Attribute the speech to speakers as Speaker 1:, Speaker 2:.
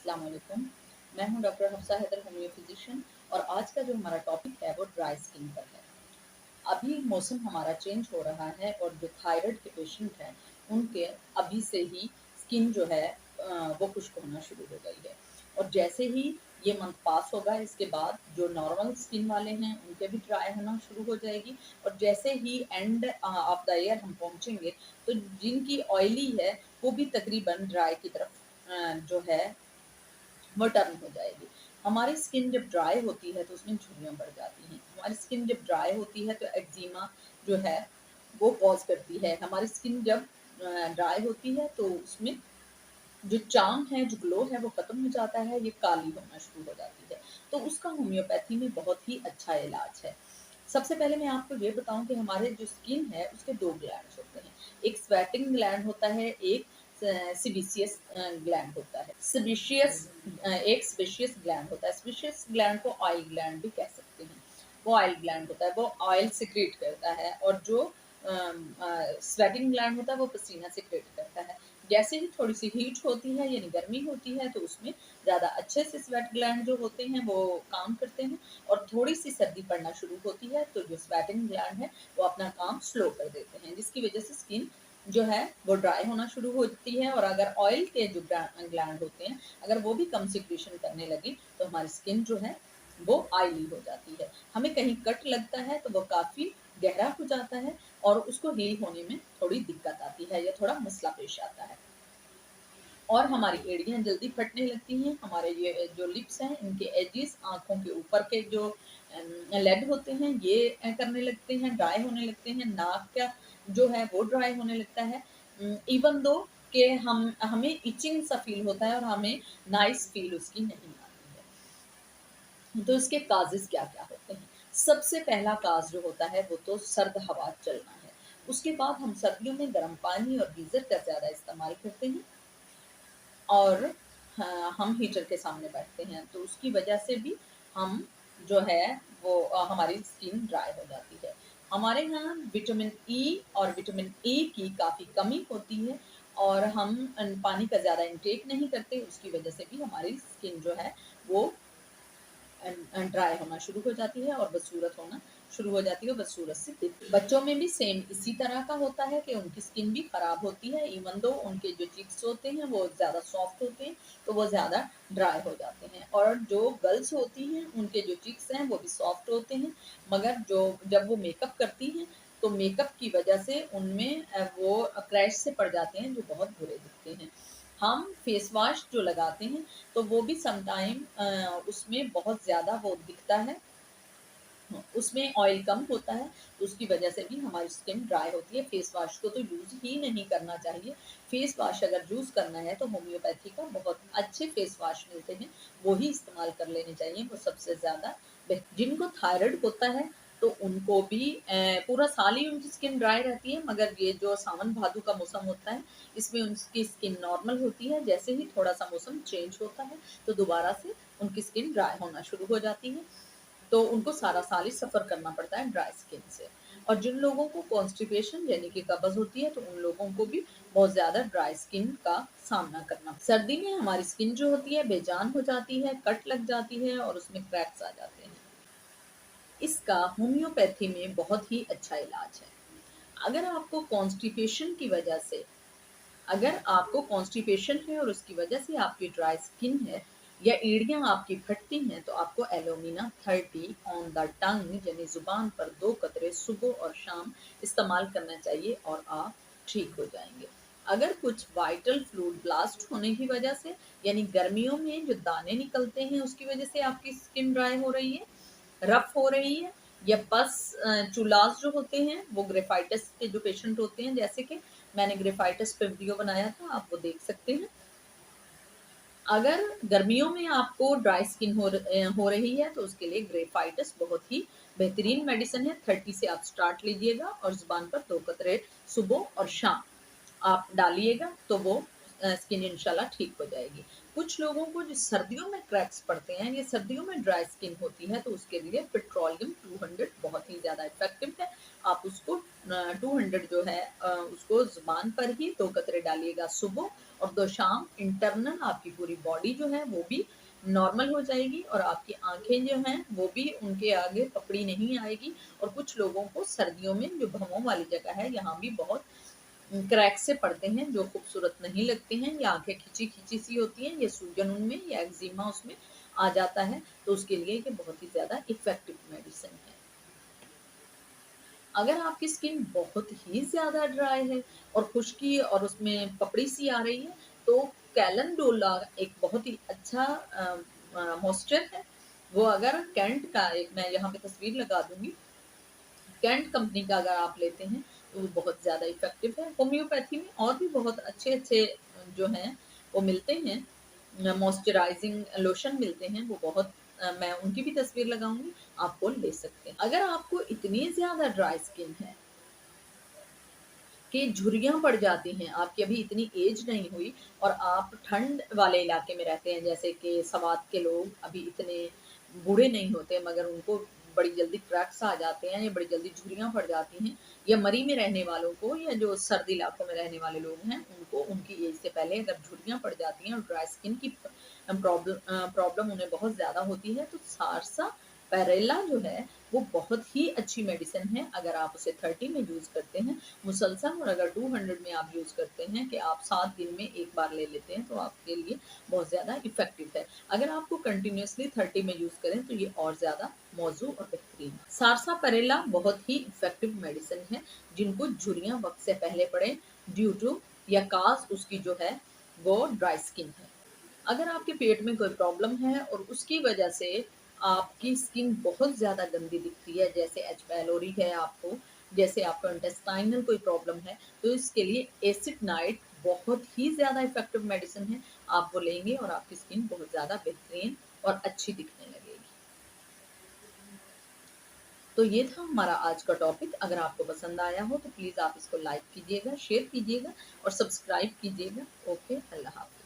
Speaker 1: अस्सलाम वालेकुम। मैं हूं doctor Hafsa Haider, homeo physician. और आज का जो हमारा टॉपिक है वो ड्राई स्किन पर है। अभी मौसम हमारा चेंज हो रहा है और जो थायराइड के पेशेंट हैं उनके अभी से ही स्किन जो है वो खुश्क होना शुरू हो गई है। और जैसे ही ये मंथ पास होगा इसके बाद जो नॉर्मल स्किन वाले हैं उनके भी ड्राई होना शुरू हो जाएगी। और जैसे ही एंड ऑफ द ईयर हम पहुंचेंगे तो जिनकी ऑयली है वो भी तकरीबन ड्राई की तरफ जो है वो टर्न हो जाएगी। हमारी स्किन जब ड्राई होती है तो उसमें झुर्रियाँ बढ़ जाती हैं। हमारी स्किन जब ड्राई होती है तो एक्जिमा जो है वो कॉज़ करती है। हमारी स्किन जब ड्राई होती है तो उसमें जो चार्म है, जो ग्लो है वो खत्म हो जाता है, ये काली होना शुरू हो जाती है। तो उसका होम्योपैथी में बहुत ही अच्छा इलाज है। सबसे पहले मैं आपको ये बताऊँ कि हमारे जो स्किन है उसके 2 ग्लैंड्स होते हैं। एक स्वेटिंग ग्लैंड होता है, एक सेबेशियस ग्लैंड होता है। एक सेबेशियस ग्लैंड होता है। सेबेशियस ग्लैंड को ऑयल ग्लैंड भी कह सकते हैं। वो ऑयल ग्लैंड होता है, वो ऑयल सिक्रीट करता है। और जो स्वेटिंग ग्लैंड होता है वो पसीना सिक्रीट करता है। जैसे ही थोड़ी सी हीट होती है यानी गर्मी होती है तो उसमें ज़्यादा अच्छे से स्वेट ग्लैंड जो होते हैं वो काम करते हैं। और थोड़ी सी सर्दी पड़ना शुरू होती है तो जो स्वेटिंग ग्लैंड है वो अपना काम स्लो कर देते हैं, जिसकी वजह से स्किन जो है वो ड्राई होना शुरू होती है। और अगर ऑयल के जो ग्लैंड होते हैं अगर वो भी कम सिक्रीशन करने लगे तो हमारी स्किन जो है वो ऑयली हो जाती है। हमें कहीं कट लगता है तो वो काफ़ी गहरा हो जाता है और उसको हील होने में थोड़ी दिक्कत आती है या थोड़ा मसला पेश आता है। और हमारी एड़ियाँ जल्दी फटने लगती हैं। हमारे ये जो लिप्स हैं इनके एजेस, आँखों के ऊपर के जो लेड होते हैं ये करने लगते हैं, ड्राई होने लगते हैं। नाक का जो है वो ड्राई होने लगता है। इवन दो कि हमें इचिंग सा फ़ील होता है और हमें नाइस फ़ील उसकी नहीं आती है। तो इसके काज़ेज़ क्या-क्या होते हैं? सबसे पहला काज़ जो होता है वो तो सर्द हवा चलना है। उसके बाद हम सर्दियों में गर्म पानी और गीज़र का ज़्यादा इस्तेमाल करते हैं। और हम हीटर के सामने बैठते हैं तो उसकी वजह से भी हम जो है वो हमारी स्किन ड्राई हो जाती है। हमारे यहाँ विटामिन ई और विटामिन ए की काफ़ी कमी होती है और हम पानी का ज़्यादा इंटेक नहीं करते, उसकी वजह से भी हमारी स्किन जो है वो ड्राई होना शुरू हो जाती है और बदसूरत होना शुरू हो जाती है और बदसूरत से दिखती है। बच्चों में भी सेम इसी तरह का होता है कि उनकी स्किन भी खराब होती है। इवन दो उनके जो चिक्स होते हैं वो ज़्यादा सॉफ्ट होते हैं तो वो ज़्यादा ड्राई हो जाते हैं। और जो गर्ल्स होती हैं उनके जो चिक्स हैं वो भी सॉफ्ट होते हैं, मगर जो जब वो मेकअप करती हैं तो मेकअप की वजह से उनमें वो क्रैश से पड़ जाते हैं जो बहुत बुरे दिखते हैं। हम फेस वॉश जो लगाते हैं तो वो भी समटाइम उसमें बहुत ज़्यादा वो दिखता है, उसमें ऑयल कम होता है, तो उसकी वजह से भी हमारी स्किन ड्राई होती है। फेस वॉश को तो यूज़ ही नहीं करना चाहिए। फेस वॉश अगर यूज़ करना है तो होम्योपैथी का बहुत अच्छे फेस वॉश मिलते हैं, वो ही इस्तेमाल कर लेने चाहिए, वो सबसे ज़्यादा जिनको थायराइड होता है तो उनको भी पूरा साल ही उनकी स्किन ड्राई रहती है, मगर ये जो सावन भादो का मौसम होता है इसमें उनकी स्किन नॉर्मल होती है। जैसे ही थोड़ा-सा मौसम चेंज होता है तो दोबारा से उनकी स्किन ड्राई होना शुरू हो जाती है। तो उनको सारा साल ही सफ़र करना पड़ता है ड्राई स्किन से। और जिन लोगों को कॉन्स्टिपेशन यानी कि कब्ज़ होती है तो उन लोगों को भी बहुत ज़्यादा ड्राई स्किन का सामना करना। सर्दी में हमारी स्किन जो होती है बेजान हो जाती है, कट लग जाती है और उसमें क्रैक्स आ जाते हैं। इसका होम्योपैथी में बहुत ही अच्छा इलाज है। अगर आपको कॉन्स्टिपेशन की वजह से अगर आपको कॉन्स्टिपेशन है और उसकी वजह से आपकी ड्राई स्किन है या एड़ियाँ आपकी फटती हैं तो आपको एलोमिना 30 ऑन द टंग यानी ज़ुबान पर 2 कतरे सुबह और शाम इस्तेमाल करना चाहिए और आप ठीक हो जाएँगे। अगर कुछ वाइटल फ्लूइड ब्लास्ट होने की वजह से यानी गर्मियों में जो दाने निकलते हैं उसकी वजह से आपकी स्किन ड्राई हो रही है, रफ़ हो रही है, या पस चूलास जो होते हैं वो ग्रेफ़ाइटिस के जो पेशेंट होते हैं, जैसे कि मैंने ग्रेफ़ाइटिस पे वीडियो बनाया था, आप वो देख सकते हैं। अगर गर्मियों में आपको ड्राई स्किन हो रही है तो उसके लिए ग्रेफ़ाइटिस बहुत ही बेहतरीन मेडिसिन है। 30 से आप स्टार्ट लीजिएगा और ज़ुबान पर 2 कतरे सुबह और शाम आप डालिएगा तो वो स्किन इंशाल्लाह ठीक हो जाएगी। कुछ लोगों को जो सर्दियों में क्रैक्स पड़ते हैं, ये सर्दियों में ड्राई स्किन होती है तो उसके लिए पेट्रोलियम 200 बहुत ही ज़्यादा इफ़ेक्टिव है। आप उसको 200 जो है उसको ज़ुबान पर ही 2 कतरे डालिएगा सुबह और 2 शाम इंटरनल आपकी पूरी बॉडी जो है वो भी नॉर्मल हो जाएगी और आपकी आँखें जो हैं वो भी उनके आगे पपड़ी नहीं आएगी। और कुछ लोगों को सर्दियों में जो भौं वाली जगह है यहाँ भी बहुत क्रैक से पड़ते हैं जो खूबसूरत नहीं लगते हैं, या आँखें खिंची-खिंची सी होती हैं, या सूजन उनमें या एक्जिमा उसमें आ जाता है, तो उसके लिए ये बहुत ही ज़्यादा इफ़ेक्टिव मेडिसिन है। अगर आपकी स्किन बहुत ही ज़्यादा ड्राई है और खुश्की और उसमें पपड़ी सी आ रही है, तो कैलेंडोला एक बहुत ही अच्छा मॉइस्चर है। वो अगर कैंट का एक मैं यहाँ पे तस्वीर लगा दूँगी, कैंट कंपनी का अगर आप लेते हैं, तो वो बहुत ज़्यादा इफ़ेक्टिव है। होम्योपैथी में और भी बहुत अच्छे-अच्छे जो हैं, वो मिलते हैं। मॉइस्चराइज़िंग लोशन मिलते हैं, वो बहुत मैं उनकी भी तस्वीर लगाऊँगी, आप वो ले सकते हैं। अगर आपको इतनी ज़्यादा ड्राई स्किन है कि झुर्रियाँ पड़ जाती हैं, आपकी अभी इतनी एज नहीं हुई और आप ठंड वाले इलाके में रहते हैं, जैसे कि सवात के लोग अभी इतने बूढ़े नहीं होते मगर उनको बड़ी जल्दी क्रैक्स आ जाते हैं या बड़ी जल्दी झुर्रियाँ पड़ जाती हैं, या मरी में रहने वालों को या जो सर्द इलाकों में रहने वाले लोग हैं, उनको उनकी एज से पहले अगर झुर्रियाँ पड़ जाती हैं और ड्राई स्किन की प्रॉब्लम उन्हें बहुत ज़्यादा होती है, तो सारसा पैरेला जो है, वो बहुत ही अच्छी मेडिसिन है अगर आप उसे 30 में यूज़ करते हैं मुसलसल, और अगर 200 में आप यूज़ करते हैं कि आप 7 दिन में 1 बार ले लेते हैं, तो आपके लिए बहुत ज़्यादा इफ़ेक्टिव है। अगर आपको कंटिन्यूअसली 30 में यूज़ करें, तो ये और ज़्यादा मौज़ू और बेहतरीन है। सारसापेरेला बहुत ही इफ़ेक्टिव मेडिसिन है, जिनको झुर्रियाँ वक़्त से पहले पड़ें ड्यू टू या काज़ उसकी जो है, वो ड्राई स्किन है। अगर आपके पेट में कोई प्रॉब्लम है और उसकी वजह से आपकी स्किन बहुत ज़्यादा गंदी दिखती है, जैसे एच पाइलोरी है आपको, जैसे आपको इंटेस्टाइनल कोई प्रॉब्लम है, तो इसके लिए एसिड नाइट बहुत ही ज़्यादा इफ़ेक्टिव मेडिसिन है। आप वो लेंगे और आपकी स्किन बहुत ज़्यादा बेहतरीन और अच्छी दिखने लगेगी। तो ये था हमारा आज का टॉपिक। अगर आपको पसंद आया हो तो प्लीज़ आप इसको लाइक कीजिएगा, शेयर कीजिएगा और सब्सक्राइब कीजिएगा। ओके, अल्लाह हाफ़िज़।